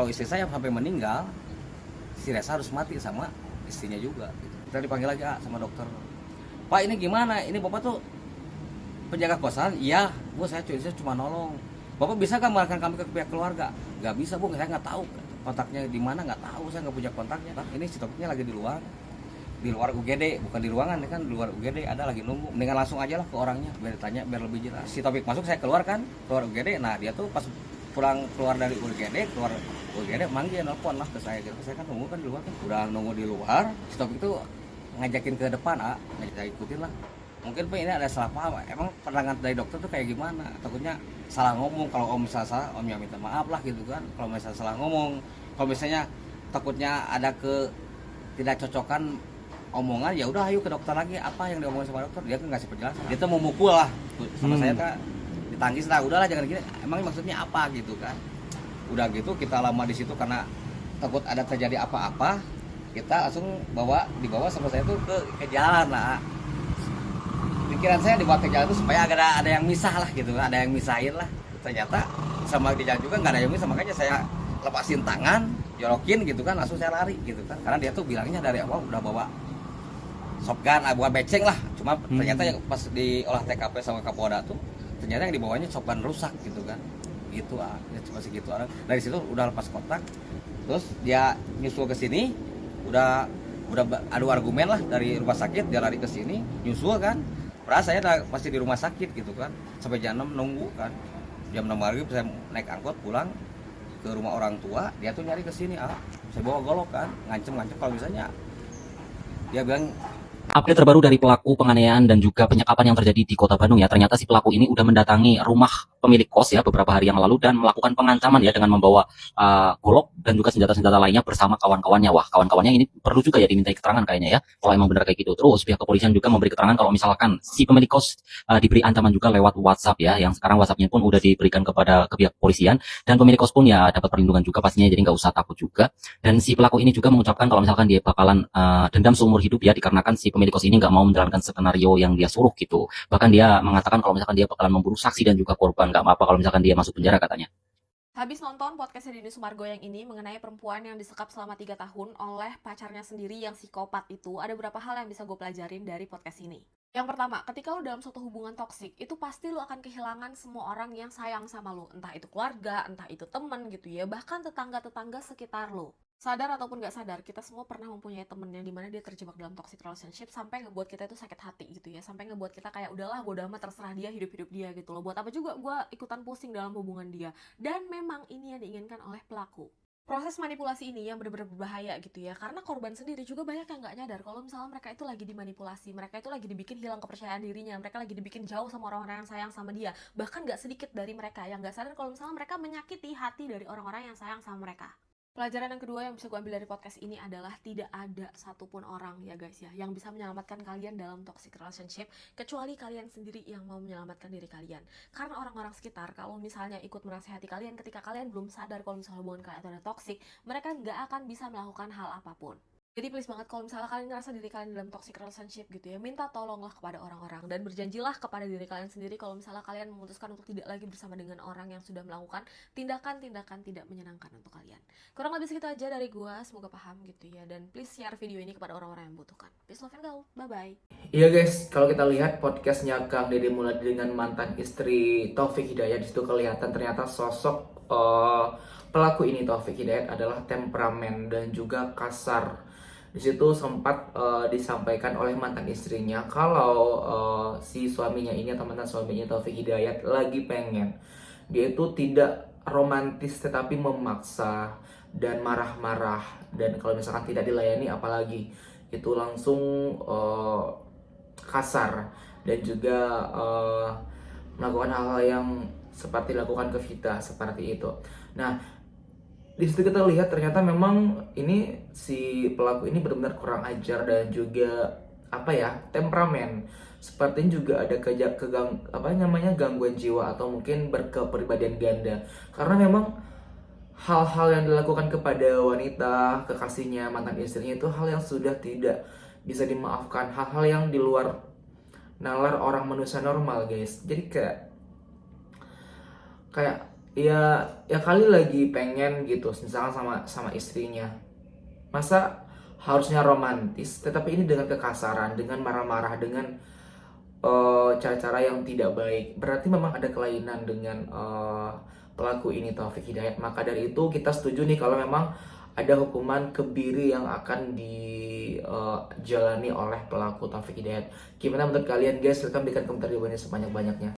istri saya sampai meninggal, si Resa harus mati sama istrinya juga gitu. Kita dipanggil lagi sama dokter, Pak ini gimana, ini bapak tuh penjaga kosan. Iya bu, saya cuma nolong. Bapak bisa kan mengenalkan kami ke pihak keluarga? Nggak bisa bu, saya nggak tahu kontaknya di mana, nggak tahu, saya nggak punya kontaknya. Ini si topiknya lagi di luar UGD, bukan di ruangan kan, di luar UGD ada lagi nunggu. Mendingan langsung aja lah ke orangnya biar ditanya, biar lebih jelas. Si topik masuk, saya keluar UGD. Nah dia tuh pas keluar dari UGD manggil, nelpon lah ke saya gitu. Saya kan nunggu kan di luar kan, udah nunggu di luar. Si topik itu ngajakin ke depan, saya ikutin lah. Mungkin Pak ini ada salah paham, emang pandangan dari dokter tuh kayak gimana, takutnya salah ngomong. Kalau om misalnya salah, om ya minta maaf lah gitu kan. Kalau misalnya salah ngomong, kalau misalnya takutnya ada tidak cocokan omongan, ya udah ayo ke dokter lagi. Apa yang diomongin sama dokter, dia kan ngasih penjelasan. Dia tuh mau mukul lah sama saya kan, ditangis lah, udahlah jangan gini, emang maksudnya apa gitu kan. Udah gitu kita lama di situ karena takut ada terjadi apa-apa, kita langsung dibawa sama saya tuh ke jalan lah. Pikiran saya dibawa ke jalan itu supaya ada yang misah lah gitu, ada yang misahin lah. Ternyata sama di jalan juga nggak ada yang misah, makanya saya lepasin tangan, jorokin gitu kan, langsung saya lari gitu kan. Karena dia tuh bilangnya dari awal udah bawa shotgun, bukan beceng lah. Cuma ternyata yang pas di olah TKP sama Kapolda tuh, ternyata yang dibawanya shotgun rusak gitu kan. Gitu ya cuma segitu. Dari situ udah lepas kontak. Terus dia nyusul ke sini, udah adu argumen lah dari rumah sakit, dia lari ke sini, nyusul kan. Padahal saya pasti di rumah sakit gitu kan. Sampai jam 6 nunggu kan. Jam 6 maghrib saya naik angkot pulang ke rumah orang tua, dia tuh nyari ke sini, saya bawa golok kan, ngancem kalau misalnya dia bilang. Update terbaru dari pelaku penganiayaan dan juga penyekapan yang terjadi di Kota Bandung ya. Ternyata si pelaku ini udah mendatangi rumah pemilik kos ya beberapa hari yang lalu dan melakukan pengancaman ya dengan membawa golok dan juga senjata-senjata lainnya bersama kawan-kawannya. Wah, kawan-kawannya ini perlu juga ya dimintai keterangan kayaknya ya. Kalau emang benar kayak gitu. Terus pihak kepolisian juga memberi keterangan kalau misalkan si pemilik kos diberi ancaman juga lewat WhatsApp ya. Yang sekarang WhatsApp-nya pun udah diberikan kepada pihak kepolisian dan pemilik kos pun ya dapat perlindungan juga pastinya, jadi nggak usah takut juga. Dan si pelaku ini juga mengucapkan kalau misalkan dia bakalan dendam seumur hidup ya, dikarenakan si pemilik kos ini nggak mau menjalankan skenario yang dia suruh gitu. Bahkan dia mengatakan kalau misalkan dia bakalan memburu saksi dan juga korban, nggak apa-apa kalau misalkan dia masuk penjara katanya. Habis nonton podcastnya Deddy Sumargo yang ini mengenai perempuan yang disekap selama 3 tahun oleh pacarnya sendiri yang psikopat itu, ada beberapa hal yang bisa gue pelajarin dari podcast ini. Yang pertama, ketika lo dalam suatu hubungan toksik, itu pasti lo akan kehilangan semua orang yang sayang sama lo. Entah itu keluarga, entah itu teman gitu ya, bahkan tetangga-tetangga sekitar lo. Sadar ataupun gak sadar, kita semua pernah mempunyai temen yang dimana dia terjebak dalam toxic relationship sampai ngebuat kita itu sakit hati gitu ya, sampai ngebuat kita kayak udahlah bodo amat, terserah dia, hidup-hidup dia gitu loh, buat apa juga gue ikutan pusing dalam hubungan dia. Dan memang ini yang diinginkan oleh pelaku. Proses manipulasi ini yang benar-benar berbahaya gitu ya, karena korban sendiri juga banyak yang gak nyadar kalau misalnya mereka itu lagi dimanipulasi, mereka itu lagi dibikin hilang kepercayaan dirinya, mereka lagi dibikin jauh sama orang-orang yang sayang sama dia. Bahkan gak sedikit dari mereka yang gak sadar kalau misalnya mereka menyakiti hati dari orang-orang yang sayang sama mereka. Pelajaran yang kedua yang bisa gue ambil dari podcast ini adalah tidak ada satupun orang ya guys ya yang bisa menyelamatkan kalian dalam toxic relationship kecuali kalian sendiri yang mau menyelamatkan diri kalian. Karena orang-orang sekitar kalau misalnya ikut menasehati kalian ketika kalian belum sadar kalau misalnya hubungan kalian itu ada toxic, mereka nggak akan bisa melakukan hal apapun. Jadi please banget kalau misalnya kalian ngerasa diri kalian dalam toxic relationship gitu ya, minta tolonglah kepada orang-orang dan berjanjilah kepada diri kalian sendiri kalau misalnya kalian memutuskan untuk tidak lagi bersama dengan orang yang sudah melakukan tindakan-tindakan tidak menyenangkan untuk kalian. Kurang lebih segitu aja dari gua, semoga paham gitu ya, dan please share video ini kepada orang-orang yang membutuhkan. Peace, love, and go. Bye-bye. Iya guys, kalau kita lihat podcastnya Kang Deddy Muladi dengan mantan istri Taufik Hidayat, disitu kelihatan ternyata sosok pelaku ini Taufik Hidayat adalah temperamen dan juga kasar. Di situ sempat disampaikan oleh mantan istrinya kalau si suaminya ini atau mantan suaminya Taufik Hidayat lagi pengen, dia itu tidak romantis tetapi memaksa dan marah-marah, dan kalau misalkan tidak dilayani apalagi itu langsung kasar dan juga melakukan hal-hal yang seperti dilakukan ke Vita seperti itu. Nah, di situ kita lihat ternyata memang ini si pelaku ini benar-benar kurang ajar dan juga temperamen. Sepertinya juga ada gangguan jiwa atau mungkin berkepribadian ganda. Karena memang hal-hal yang dilakukan kepada wanita, kekasihnya, mantan istrinya itu hal yang sudah tidak bisa dimaafkan, hal-hal yang di luar nalar orang manusia normal guys. Jadi kayak ya kali lagi pengen gitu misalkan sama istrinya, masa harusnya romantis tetapi ini dengan kekasaran, dengan marah-marah, dengan cara-cara yang tidak baik, berarti memang ada kelainan dengan pelaku ini, Taufik Hidayat. Maka dari itu kita setuju nih kalau memang ada hukuman kebiri yang akan dijalani oleh pelaku Taufik Hidayat. Gimana menurut kalian guys? Silahkan berikan komentar di bawah ini sebanyak-banyaknya.